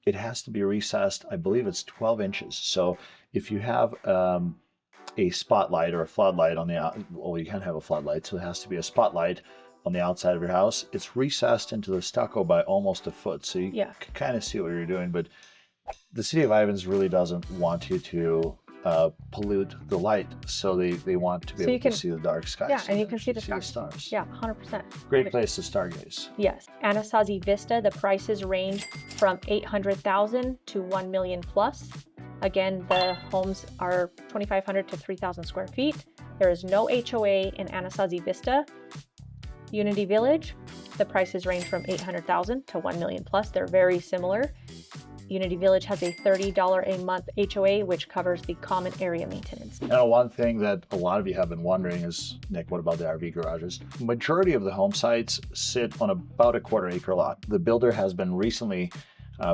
It has to be recessed. I believe it's 12 inches. So if you have a spotlight or a floodlight on the well, you can't have a floodlight, so it has to be a spotlight on the outside of your house. It's recessed into the stucco by almost a foot, so you can kind of see what you're doing. But the city of Ivins really doesn't want you to pollute the light, so they want to be able to see the dark skies. Yeah, and you can see the stars. Yeah, 100%. Great place to stargaze. Yes. Anasazi Vista, the prices range from $800,000 to $1 million plus. Again, the homes are 2,500 to 3,000 square feet. There is no HOA in Anasazi Vista. Unity Village, the prices range from $800,000 to $1 million plus. They're very similar. Unity Village has a $30 a month HOA, which covers the common area maintenance. Now, one thing that a lot of you have been wondering is, Nick, what about the RV garages? Majority of the home sites sit on about a 1/4 acre lot. The builder has been recently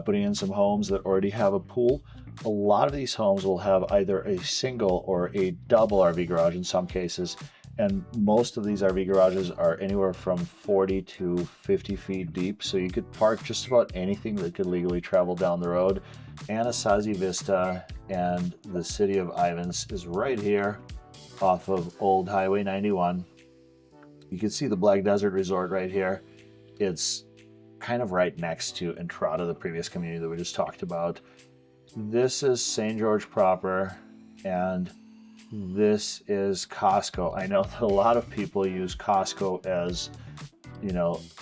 putting in some homes that already have a pool. A lot of these homes will have either a single or a double RV garage in some cases. And most of these RV garages are anywhere from 40 to 50 feet deep. So you could park just about anything that could legally travel down the road. Anasazi Vista and the city of Ivins is right here off of Old Highway 91. You can see the Black Desert Resort right here. It's kind of right next to Entrada, the previous community that we just talked about. This is St. George proper, and this is Costco. I know that a lot of people use Costco as,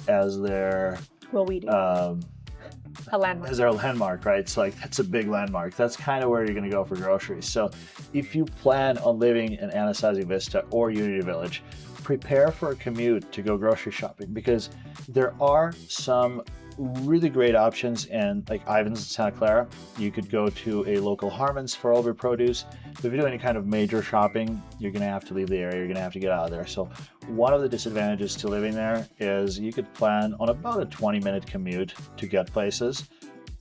as their a landmark. As their landmark, right? It's like, that's a big landmark. That's kind of where you're going to go for groceries. So if you plan on living in Anasazi Vista or Unity Village, prepare for a commute to go grocery shopping, because there are some really great options. And like Ivins and Santa Clara, you could go to a local Harmons for all of your produce. But if you do any kind of major shopping, you're going to have to leave the area. You're going to have to get out of there. So one of the disadvantages to living there is you could plan on about a 20-minute commute to get places.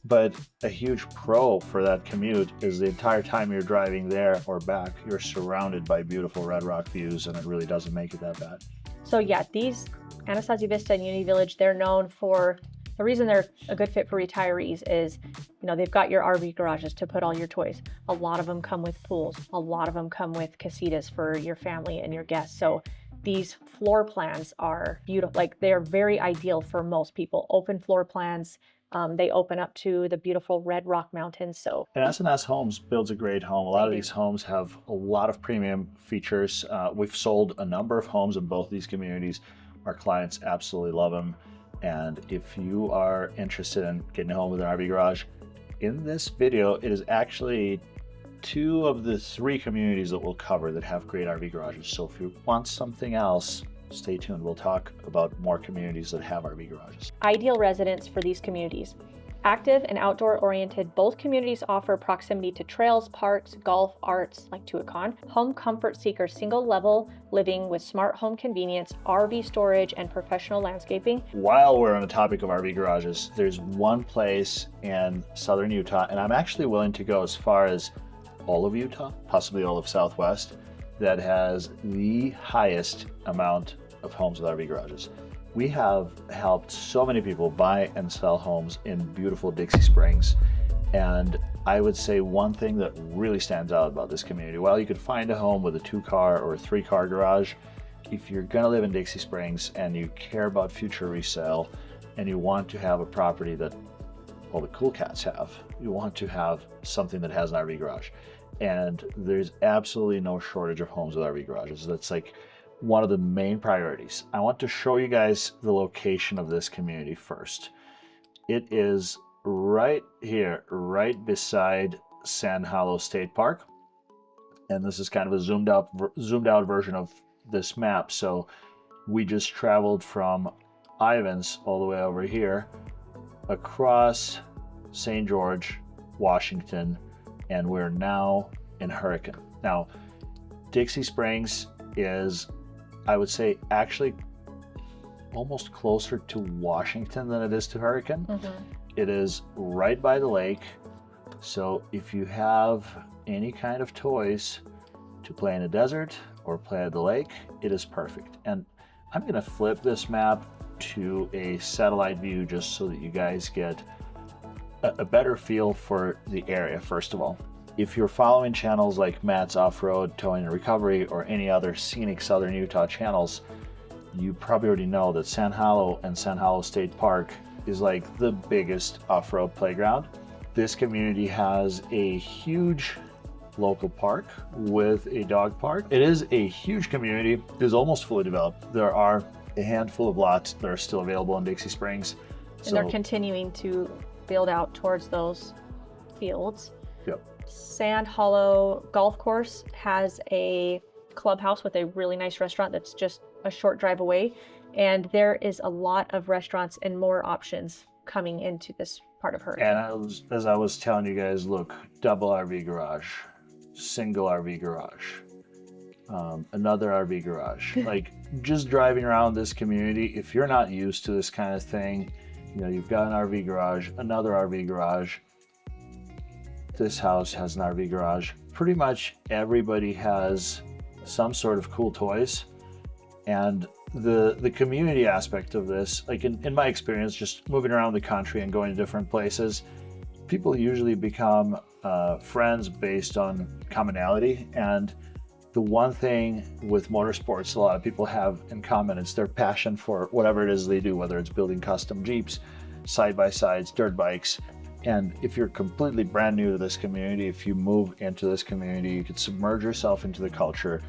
But a huge pro for that commute is the entire time you're driving there or back, you're surrounded by beautiful Red Rock views, and it really doesn't make it that bad. So yeah, these Anastasia Vista and Unity Village, they're known for, the reason they're a good fit for retirees is, you know, they've got your RV garages to put all your toys. A lot of them come with pools. A lot of them come with casitas for your family and your guests. So these floor plans are beautiful. Like, they're very ideal for most people. Open floor plans. They open up to the beautiful Red Rock Mountains. So, and S&S Homes builds a great home. A lot of do. these homes have a lot of premium features. We've sold a number of homes in both these communities. Our clients absolutely love them. And if you are interested in getting a home with an RV garage, in this video, it is actually 2 of the 3 communities that we'll cover that have great RV garages. So if you want something else, stay tuned. We'll talk about more communities that have RV garages. ideal residents for these communities. Active and outdoor oriented, both communities offer proximity to trails, parks, golf, arts like Tuacahn. Home comfort seekers, single level living with smart home convenience, RV storage, and professional landscaping. While we're on the topic of RV garages, there's one place in southern Utah, and I'm actually willing to go as far as all of Utah, possibly all of Southwest, that has the highest amount of homes with RV garages. We have helped so many people buy and sell homes in beautiful Dixie Springs. And I would say one thing that really stands out about this community, while you could find a home with a 2-car or a 3-car garage, if you're gonna live in Dixie Springs and you care about future resale and you want to have a property that all the cool cats have, you want to have something that has an RV garage. And there's absolutely no shortage of homes with RV garages. That's like one of the main priorities. I want to show you guys the location of this community first. It is right here, right beside Sand Hollow State Park. And this is kind of a zoomed out version of this map. So we just traveled from Ivins all the way over here, across St. George, Washington, and we're now in Hurricane. Now, Dixie Springs is, I would say, actually almost closer to Washington than it is to Hurricane. It is right by the lake. So if you have any kind of toys to play in the desert or play at the lake, it is perfect. And I'm gonna flip this map to a satellite view just so that you guys get a better feel for the area, first of all. If you're following channels like Matt's Off-Road, Towing and Recovery, or any other scenic Southern Utah channels, you probably already know that Sand Hollow and Sand Hollow State Park is like the biggest off-road playground. This community has a huge local park with a dog park. It is a huge community. It is almost fully developed. There are a handful of lots that are still available in Dixie Springs. And they're continuing to build out towards those fields. Yep. Sand Hollow Golf Course has a clubhouse with a really nice restaurant that's just a short drive away. And there is a lot of restaurants and more options coming into this part of Hurricane. And as I was telling you guys, look, double RV garage, single RV garage, another RV garage. Like, just driving around this community, if you're not used to this kind of thing, you know, you've got an RV garage, another RV garage. This house has an RV garage. Pretty much everybody has some sort of cool toys. And the community aspect of this, like in my experience, just moving around the country and going to different places, people usually become friends based on commonality. And the one thing with motorsports a lot of people have in common is their passion for whatever it is they do, whether it's building custom Jeeps, side-by-sides, dirt bikes. And if you're completely brand new to this community, if you move into this community, you could submerge yourself into the culture.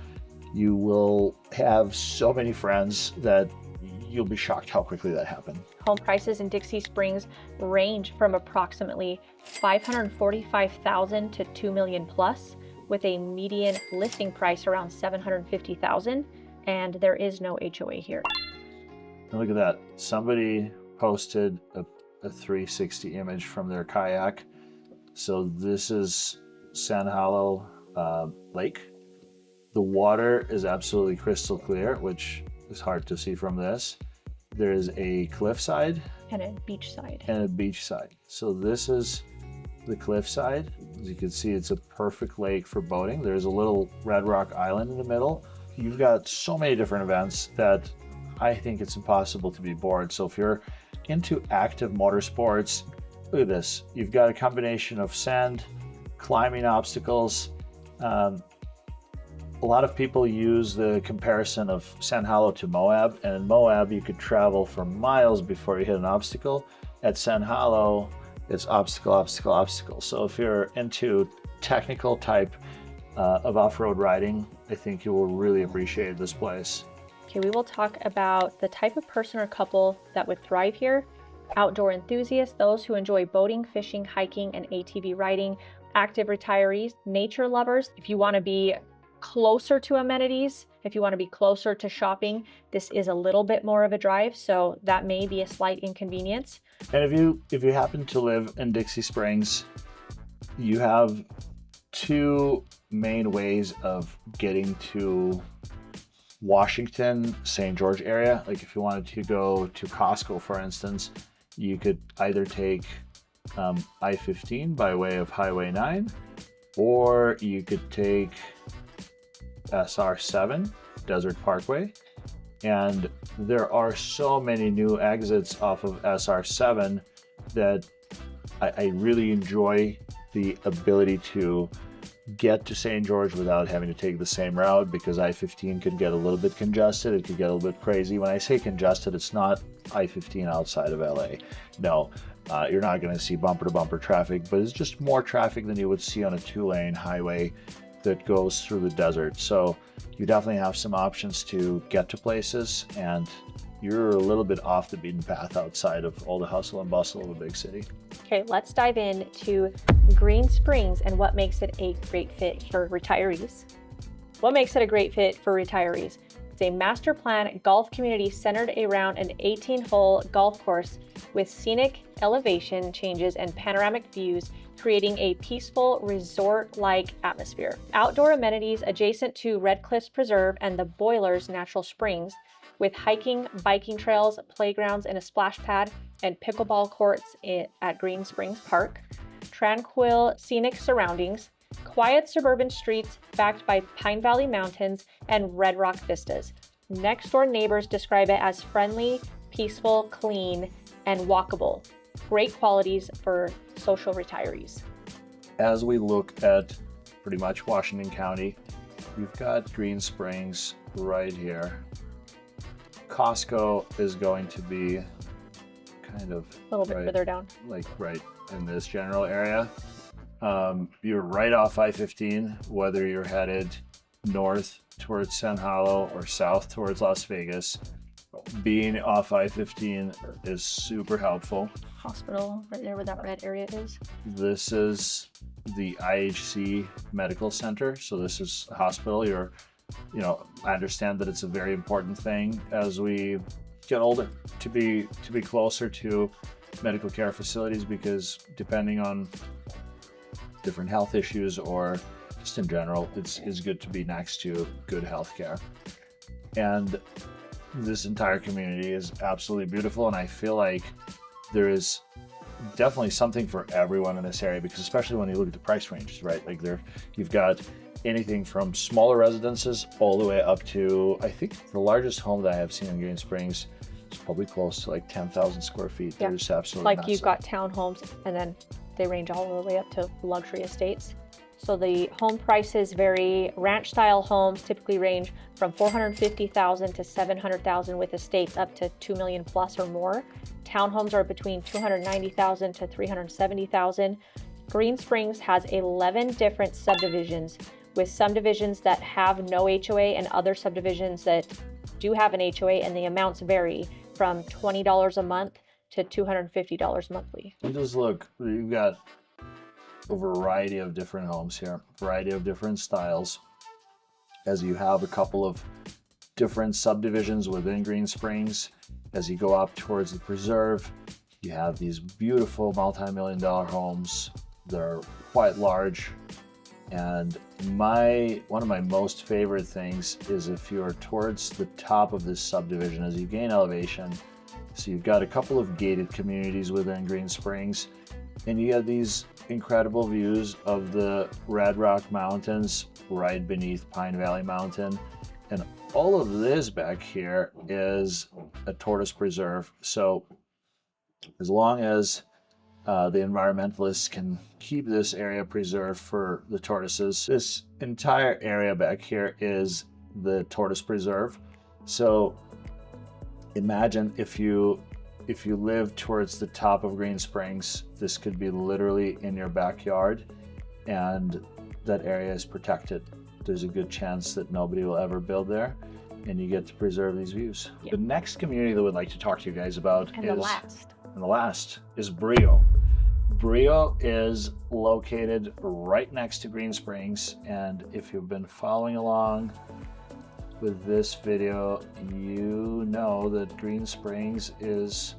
You will have so many friends that you'll be shocked how quickly that happened. Home prices in Dixie Springs range from approximately $545,000 to $2 million plus, with a median listing price around $750,000, and there is no HOA here. And look at that. Somebody posted a 360 image from their kayak. So this is Sand Hollow Lake. The water is absolutely crystal clear, which is hard to see from this. There is a cliffside And a beach side. And a beach side. So this is the cliff side. As you can see, it's a perfect lake for boating. There's a little Red Rock Island in the middle. You've got so many different events that I think it's impossible to be bored. So if you're into active motorsports, look at this. You've got a combination of sand, climbing obstacles. A lot of people use the comparison of Sand Hollow to Moab, and in Moab you could travel for miles before you hit an obstacle. At Sand Hollow, it's obstacle, obstacle, obstacle. So if you're into technical type of off-road riding, I think you will really appreciate this place. Okay, we will talk about the type of person or couple that would thrive here. Outdoor enthusiasts, those who enjoy boating, fishing, hiking, and ATV riding. Active retirees, nature lovers. If you want to be closer to amenities, if you want to be closer to shopping, this is a little bit more of a drive, so that may be a slight inconvenience. And if you happen to live in Dixie Springs, you have two main ways of getting to Washington, St. George area. Like if you wanted to go to Costco, for instance, you could either take I-15 by way of Highway 9, or you could take SR7, Desert Parkway. And there are so many new exits off of SR7 that I really enjoy the ability to get to St. George without having to take the same route, because I-15 could get a little bit congested. It could get a little bit crazy. When I say congested, it's not I-15 outside of LA. No, you're not going to see bumper to bumper traffic, but it's just more traffic than you would see on a 2-lane highway that goes through the desert. So you definitely have some options to get to places, and you're a little bit off the beaten path outside of all the hustle and bustle of a big city. Okay, let's dive into Green Springs and what makes it a great fit for retirees. What makes it a great fit for retirees? It's a master plan golf community centered around an 18-hole golf course with scenic elevation changes and panoramic views, creating a peaceful resort-like atmosphere. Outdoor amenities adjacent to Red Cliffs Preserve and the Boilers Natural Springs, with hiking, biking trails, playgrounds, and a splash pad, and pickleball courts at Green Springs Park. Tranquil, scenic surroundings, quiet suburban streets backed by Pine Valley Mountains and Red Rock vistas. Next door neighbors describe it as friendly, peaceful, clean, and walkable. Great qualities for social retirees. As we look at pretty much Washington County, we've got Green Springs right here. Costco is going to be kind of A little bit further down. like right in this general area. You're right off I-15, whether you're headed north towards Sand Hollow or south towards Las Vegas. Being off I-15 is super helpful. Hospital, right there where that red area is. This is the IHC Medical Center. So this is a hospital. I understand that it's a very important thing as we get older to be closer to medical care facilities, because depending on different health issues or just in general, it's good to be next to good health care. And this entire community is absolutely beautiful, and I feel like there is definitely something for everyone in this area, because especially when you look at the price ranges, right? Like you've got anything from smaller residences all the way up to, I think the largest home that I have seen in Green Springs is probably close to like 10,000 square feet. Yeah. They're just absolutely Like massive. you've got townhomes, and then they range all the way up to luxury estates. So the home prices vary. Ranch style homes typically range from $450,000 to $700,000, with estates up to $2 million plus or more. Townhomes are between $290,000 to $370,000. Green Springs has 11 different subdivisions, with subdivisions that have no HOA and other subdivisions that do have an HOA, and the amounts vary from $20 a month to $250 monthly. And just look, you've got a variety of different homes here, variety of different styles, as you have a couple of different subdivisions within Green Springs. As you go up towards the preserve, you have these beautiful multi-million-dollar homes. They're quite large. And one of my most favorite things is if you're towards the top of this subdivision, as you gain elevation, So you've got a couple of gated communities within Green Springs, and you have these incredible views of the Red Rock Mountains right beneath Pine Valley Mountain. And all of this back here is a tortoise preserve. So as long as the environmentalists can keep this area preserved for the tortoises, this entire area back here is the tortoise preserve. So imagine if you live towards the top of Green Springs, this could be literally in your backyard, and that area is protected. There's a good chance that nobody will ever build there, and you get to preserve these views. Yeah. The next community that we'd like to talk to you guys about And the last. is Brio. Brio is located right next to Green Springs, and if you've been following along with this video, you know that Green Springs is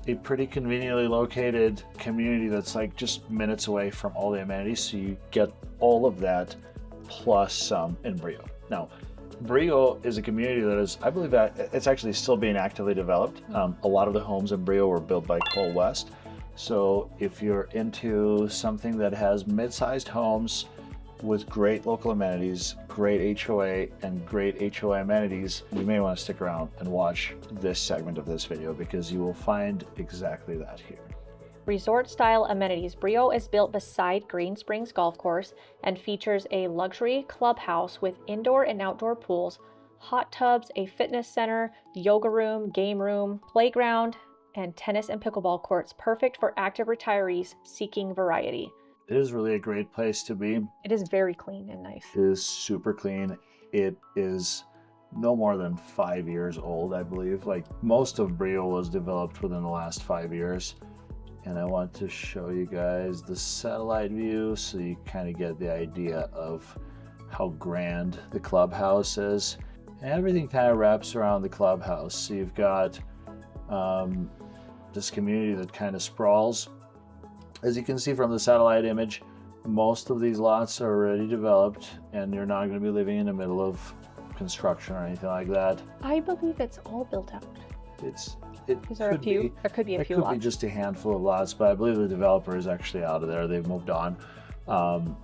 a pretty conveniently located community that's like just minutes away from all the amenities, so you get all of that plus some in Brio. Now, Brio is a community that is, I believe that it's actually still being actively developed. A lot of the homes in Brio were built by Cole West. So if you're into something that has mid-sized homes with great local amenities, great HOA, and great HOA amenities, you may want to stick around and watch this segment of this video because you will find exactly that here. Resort-style amenities. Brio is built beside Green Springs Golf Course and features a luxury clubhouse with indoor and outdoor pools, hot tubs, a fitness center, yoga room, game room, playground, and tennis and pickleball courts, perfect for active retirees seeking variety. It is really a great place to be. It is very clean and nice. It is super clean. It is no more than 5 years old, I believe. Like most of Brio was developed within the last 5 years. And I want to show you guys the satellite view so you kind of get the idea of how grand the clubhouse is. And everything kind of wraps around the clubhouse. So you've got this community that kind of sprawls. As you can see from the satellite image, most of these lots are already developed and you're not going to be living in the middle of construction or anything like that. I believe it's all built out. There could be a few It could lots. be just a handful of lots, but I believe the developer is actually out of there. They've moved on. And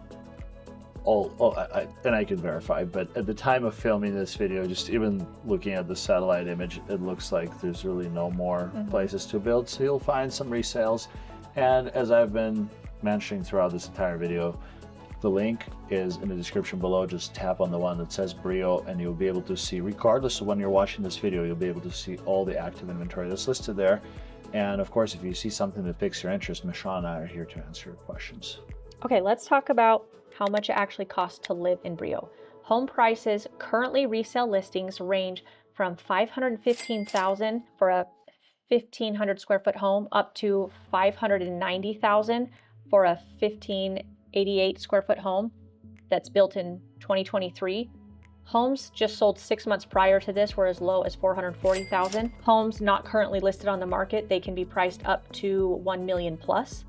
I can verify, but at the time of filming this video, just even looking at the satellite image, it looks like there's really no more places to build. So you'll find some resales. And as I've been mentioning throughout this entire video, the link is in the description below. Just tap on the one that says Brio and you'll be able to see, regardless of when you're watching this video, you'll be able to see all the active inventory that's listed there. And of course, if you see something that piques your interest, Michelle and I are here to answer your questions. Okay, let's talk about how much it actually costs to live in Brio. Home prices, currently resale listings range from $515,000 for a 1,500 square foot home up to $590,000 for a 1,588 square foot home that's built in 2023. Homes just sold 6 months prior to this were as low as $440,000. Homes not currently listed on the market, they can be priced up to $1 million plus.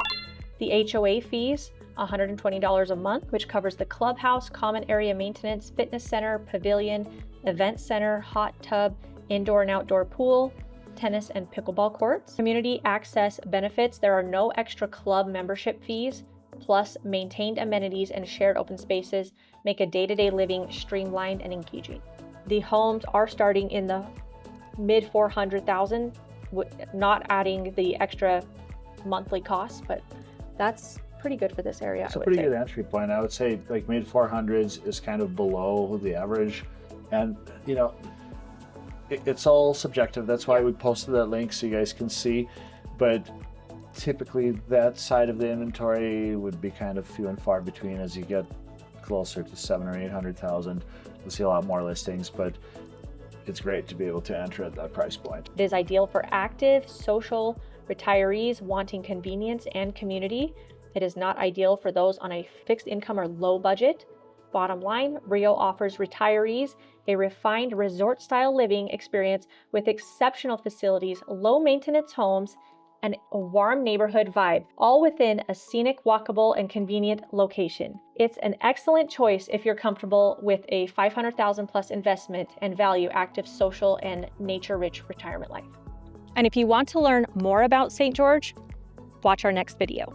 The HOA fees, $120 a month, which covers the clubhouse, common area maintenance, fitness center, pavilion, event center, hot tub, indoor and outdoor pool, tennis and pickleball courts. Community access benefits, there are no extra club membership fees, plus maintained amenities and shared open spaces make a day-to-day living streamlined and engaging. The homes are starting in the mid 400,000, not adding the extra monthly costs, but that's pretty good for this area. It's a pretty good entry point. I would say like mid 400s is kind of below the average. And you know, it's all subjective. That's why we posted that link so you guys can see. But typically that side of the inventory would be kind of few and far between. As you get closer to 700,000 or 800,000, you'll see a lot more listings, but it's great to be able to enter at that price point. It is ideal for active, social retirees wanting convenience and community. It is not ideal for those on a fixed income or low budget. Bottom line, Brio offers retirees a refined resort-style living experience with exceptional facilities, low-maintenance homes, and a warm neighborhood vibe, all within a scenic, walkable, and convenient location. It's an excellent choice if you're comfortable with a $500,000 plus investment and value active, social, and nature-rich retirement life. And if you want to learn more about St. George, watch our next video.